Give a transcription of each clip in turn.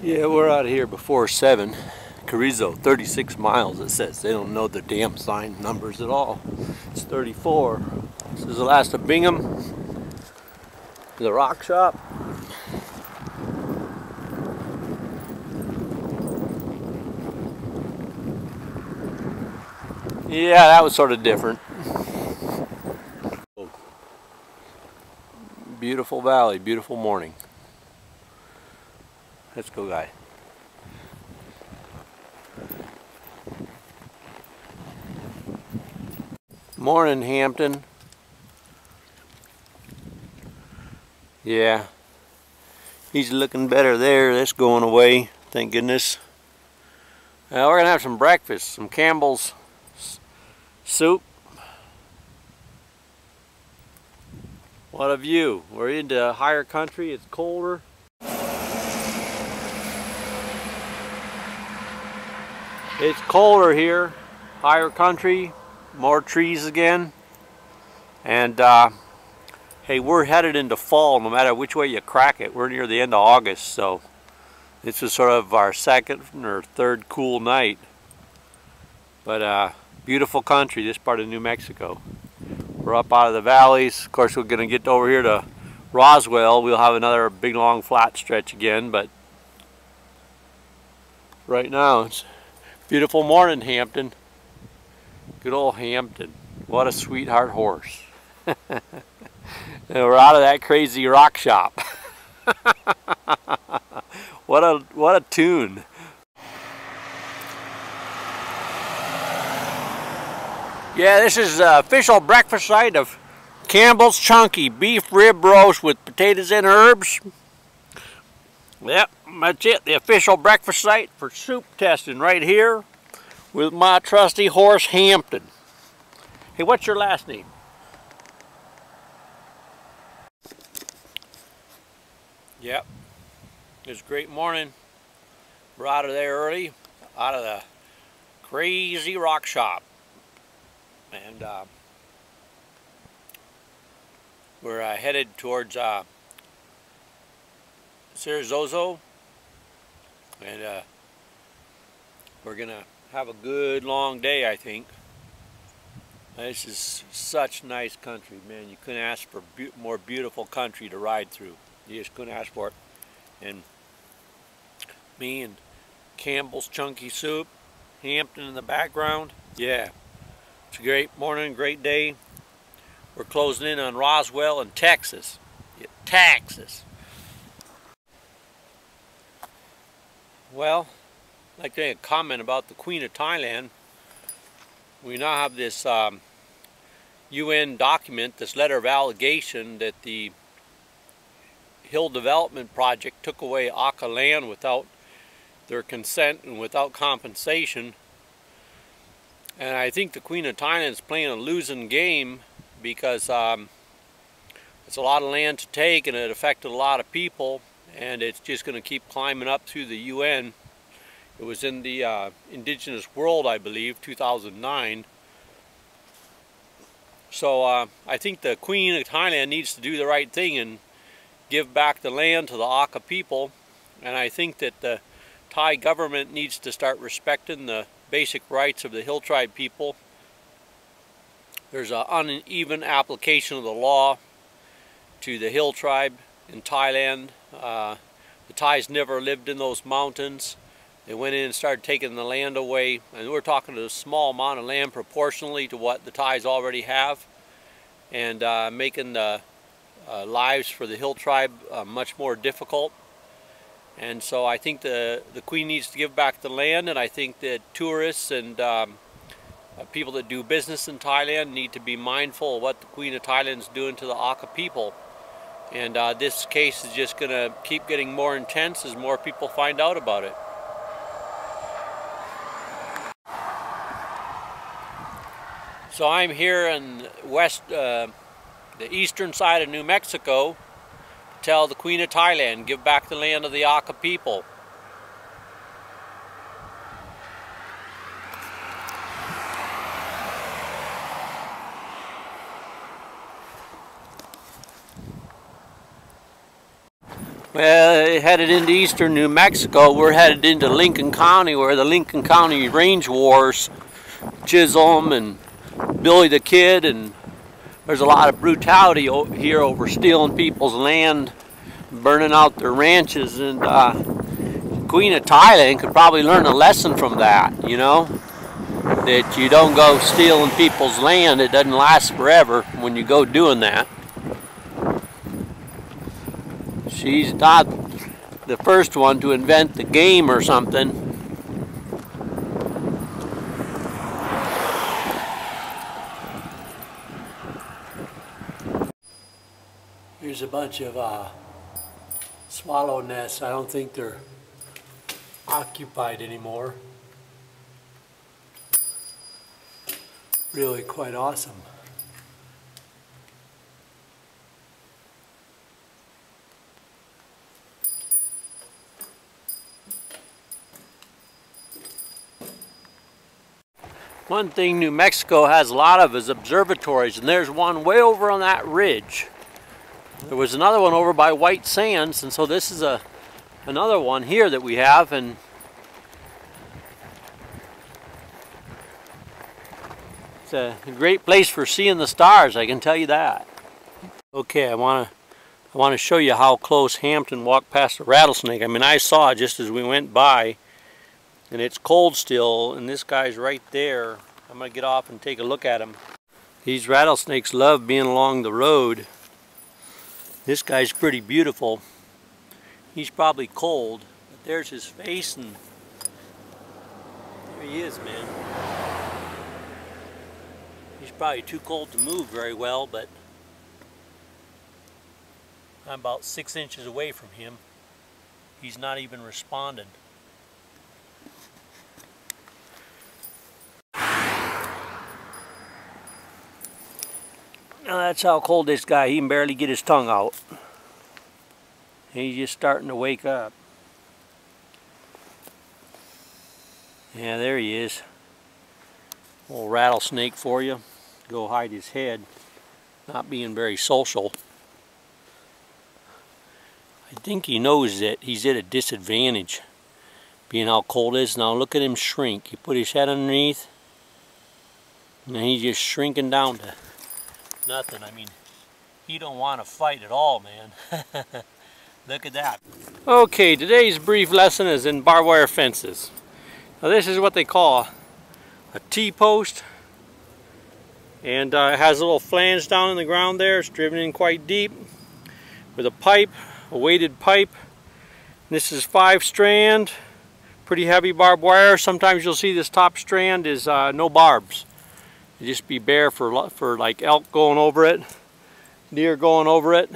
Yeah, we're out of here before 7. Carrizozo, 36 miles it says. They don't know the damn sign numbers at all. It's 34. This is the last of Bingham. The rock shop. Yeah, that was sort of different. Beautiful valley, beautiful morning. Let's go, guy. Morning, Hampton. Yeah, he's looking better there. That's going away, thank goodness. We're gonna have some breakfast, some Campbell's soup. What a view. We're into higher country, it's colder. It's colder here, higher country, more trees again. And hey, we're headed into fall no matter which way you crack it. We're near the end of August, so this is sort of our second or third cool night. But beautiful country, this part of New Mexico. We're up out of the valleys. Of course, we're going to get over here to Roswell. We'll have another big long flat stretch again, but right now it's beautiful morning, Hampton. Good old Hampton. What a sweetheart horse. And we're out of that crazy rock shop. What a tune. Yeah, this is the official breakfast site of Campbell's Chunky Beef Rib Roast with potatoes and herbs. Yep, that's it. The official breakfast site for soup testing right here with my trusty horse Hampton. Hey, what's your last name? Yep, it's a great morning. We're out of there early, out of the crazy rock shop. And we're headed towards Carrizozo, and we're gonna have a good long day, I think. This is such nice country, man. You couldn't ask for more beautiful country to ride through. You just couldn't ask for it. And me and Campbell's Chunky Soup, Hampton in the background. Yeah. It's a great morning, great day. We're closing in on Roswell in Texas. Yeah, Texas. Well, I'd like to make a comment about the Queen of Thailand. We now have this UN document, this letter of allegation that the Hill Development Project took away Aka land without their consent and without compensation. And I think the Queen of Thailand is playing a losing game because it's a lot of land to take and it affected a lot of people, and it's just going to keep climbing up through the UN. It was in the Indigenous World, I believe, 2009. So I think the Queen of Thailand needs to do the right thing and give back the land to the Aka people. And I think that the Thai government needs to start respecting the basic rights of the Hill Tribe people. There's an uneven application of the law to the Hill Tribe in Thailand. The Thais never lived in those mountains. They went in and started taking the land away, and we're talking a small amount of land proportionally to what the Thais already have, and making the lives for the Hill Tribe much more difficult. And so I think the Queen needs to give back the land, and I think that tourists and people that do business in Thailand need to be mindful of what the Queen of Thailand is doing to the Aka people. And this case is just going to keep getting more intense as more people find out about it. So I'm here in the eastern side of New Mexico. Tell the Queen of Thailand, give back the land of the Aka people. Well, headed into eastern New Mexico. We're headed into Lincoln County, where the Lincoln County Range Wars, Chisholm and Billy the Kid, and there's a lot of brutality here over stealing people's land, burning out their ranches, and Queen of Thailand could probably learn a lesson from that, you know? That you don't go stealing people's land. It doesn't last forever when you go doing that. She's not the first one to invent the game or something. Here's a bunch of swallow nests. I don't think they're occupied anymore. Really quite awesome. One thing New Mexico has a lot of is observatories, and there's one way over on that ridge. There was another one over by White Sands, and so this is another one here that we have, and it's a great place for seeing the stars, I can tell you that. Okay, I want to show you how close Hampton walked past a rattlesnake. I mean, I saw it just as we went by, and it's cold still, and this guy's right there. I'm going to get off and take a look at him. These rattlesnakes love being along the road. This guy's pretty beautiful. He's probably cold, but there's his face, and there he is, man. He's probably too cold to move very well, but I'm about 6 inches away from him. He's not even responding. Now that's how cold this guy, he can barely get his tongue out. He's just starting to wake up. Yeah, there he is. Little rattlesnake for you. Go hide his head. Not being very social. I think he knows that he's at a disadvantage, being how cold it is. Now look at him shrink. He put his head underneath, and he's just shrinking down to nothing. I mean, he don't want to fight at all, man. Look at that. Okay, today's brief lesson is in barbed wire fences. Now this is what they call a T-post, and it has a little flange down in the ground there. It's driven in quite deep with a pipe, a weighted pipe. This is 5-strand, pretty heavy barbed wire. Sometimes you'll see this top strand is no barbs. It'd just be bare for like elk going over it, deer going over it.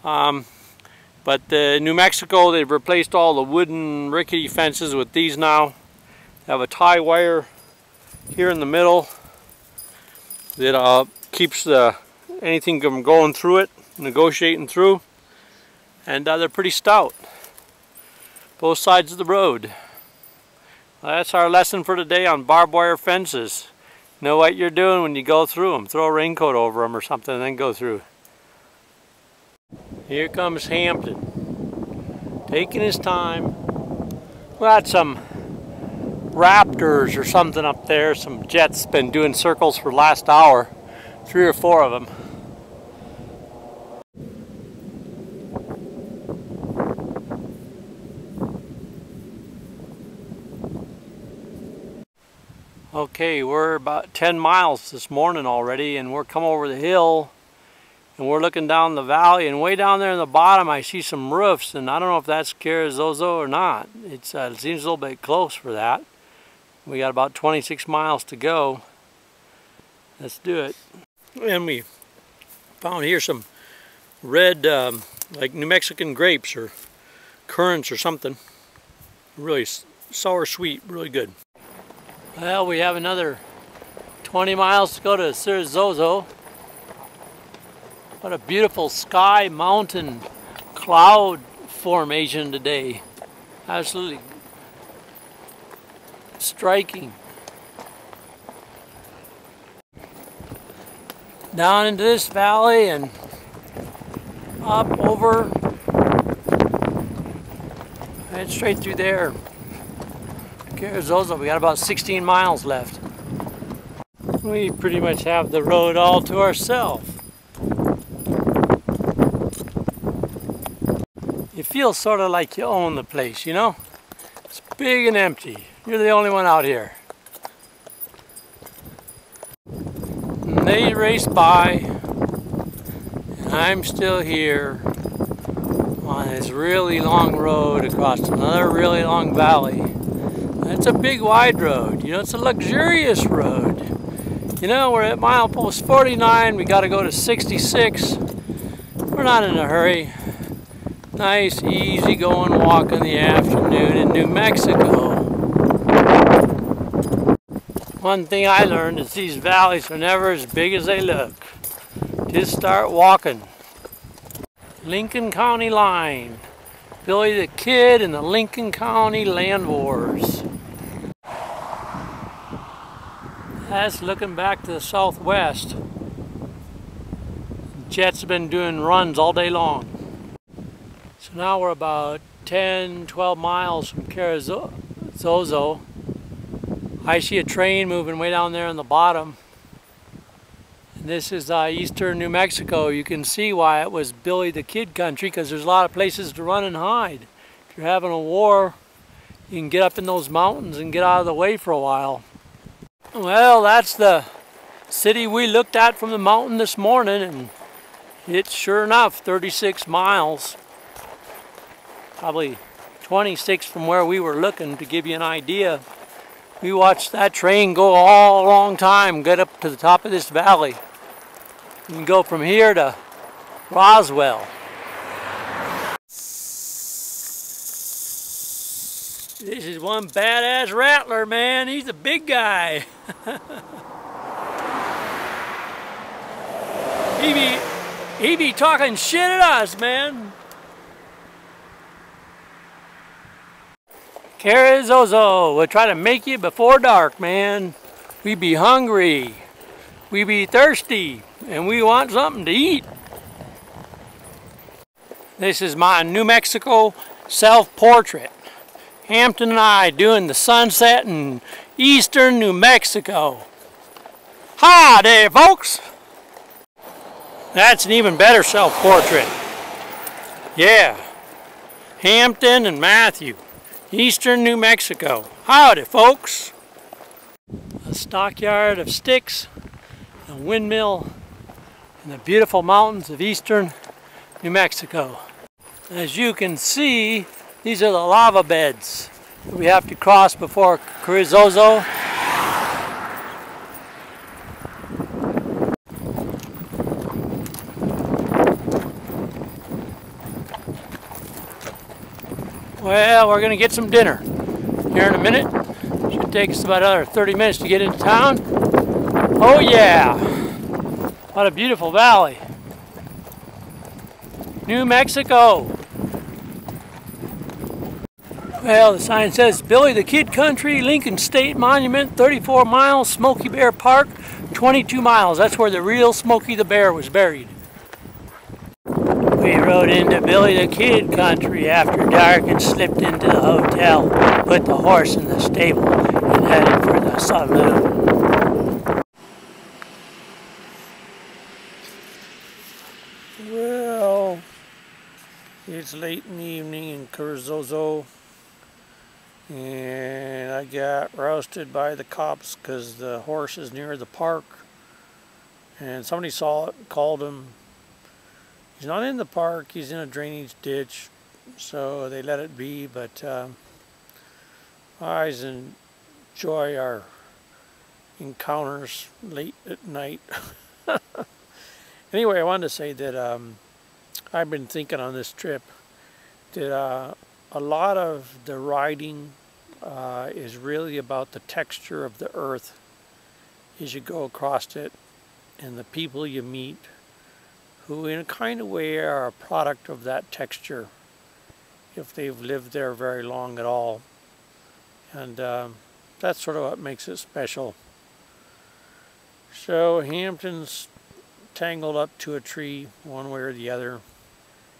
But New Mexico, they've replaced all the wooden rickety fences with these now. They have a tie wire here in the middle that keeps anything from going through it, negotiating through. And they're pretty stout, both sides of the road. Well, that's our lesson for today on barbed wire fences. Know what you're doing when you go through them. Throw a raincoat over them or something and then go through. Here comes Hampton, taking his time. We got some raptors or something up there. Some jets been doing circles for the last hour. 3 or 4 of them. Okay, we're about 10 miles this morning already, and we're come over the hill, and we're looking down the valley, and way down there in the bottom I see some roofs, and I don't know if that's Carrizozo or not. It seems a little bit close for that. We got about 26 miles to go. Let's do it. And we found here some red, like New Mexican grapes or currants or something. Really sour sweet, really good. Well, we have another 20 miles to go to Carrizozo. What a beautiful sky, mountain, cloud formation today. Absolutely striking. Down into this valley and up over Right straight through there. Carrizozo, we got about 16 miles left. We pretty much have the road all to ourselves. You feel sort of like you own the place, you know? It's big and empty. You're the only one out here. And they race by, and I'm still here on this really long road across another really long valley. It's a big wide road, you know, it's a luxurious road. You know, we're at milepost 49, we gotta go to 66. We're not in a hurry. Nice, easy going walk in the afternoon in New Mexico. One thing I learned is these valleys are never as big as they look. Just start walking. Lincoln County line. Billy the Kid and the Lincoln County Land Wars. That's looking back to the southwest. Jets have been doing runs all day long. So now we're about 10-12 miles from Carrizozo. I see a train moving way down there on the bottom. And this is eastern New Mexico. You can see why it was Billy the Kid country, because there's a lot of places to run and hide. If you're having a war, you can get up in those mountains and get out of the way for a while. Well, that's the city we looked at from the mountain this morning, and it's sure enough 36 miles. Probably 26 from where we were looking, to give you an idea. We watched that train go all a long time, get up to the top of this valley. You can go from here to Roswell. This is one badass rattler, man. He's a big guy. he be talking shit at us, man. Carrizozo, we'll try to make you before dark, man. We be hungry, we be thirsty, and we want something to eat. This is my New Mexico self-portrait. Hampton and I doing the sunset in eastern New Mexico. Hi there, folks. That's an even better self-portrait. Yeah, Hampton and Matthew. Eastern New Mexico. Howdy, folks. A stockyard of sticks, a windmill, and the beautiful mountains of eastern New Mexico. As you can see, these are the lava beds that we have to cross before Carrizozo. Well, we're going to get some dinner here in a minute. Should take us about another 30 minutes to get into town. Oh yeah! What a beautiful valley. New Mexico. Well, the sign says Billy the Kid Country, Lincoln State Monument, 34 miles, Smokey Bear Park, 22 miles. That's where the real Smokey the Bear was buried. We rode into Billy the Kid Country after dark and slipped into the hotel, put the horse in the stable, and headed for the saloon. Well, it's late in the evening in Carrizozo, and I got rousted by the cops because the horse is near the park, and somebody saw it and called him. He's not in the park, he's in a drainage ditch, so they let it be, but I always enjoy our encounters late at night. Anyway, I wanted to say that I've been thinking on this trip that a lot of the riding is really about the texture of the earth as you go across it, and the people you meet, who in a kind of way are a product of that texture, if they've lived there very long at all. And that's sort of what makes it special. So Hampton's tangled up to a tree one way or the other.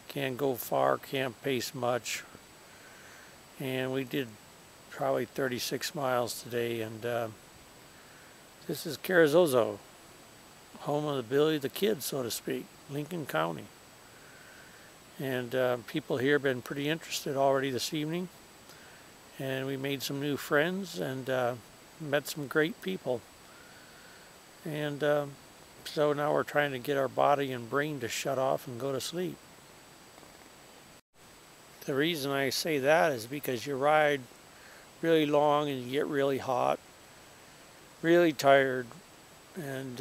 Can't go far, can't pace much. and we did probably 36 miles today. And this is Carrizozo, home of the Billy the Kid, so to speak, Lincoln County. And people here have been pretty interested already this evening, and we made some new friends and met some great people. And so now we're trying to get our body and brain to shut off and go to sleep. The reason I say that is because you ride really long and you get really hot, really tired, and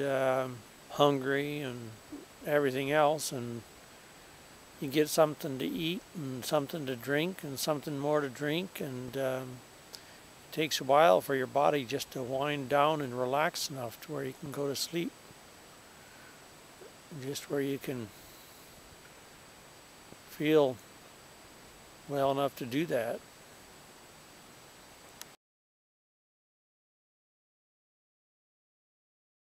hungry and everything else, and you get something to eat and something to drink and something more to drink, and it takes a while for your body just to wind down and relax enough to where you can go to sleep, just where you can feel well enough to do that.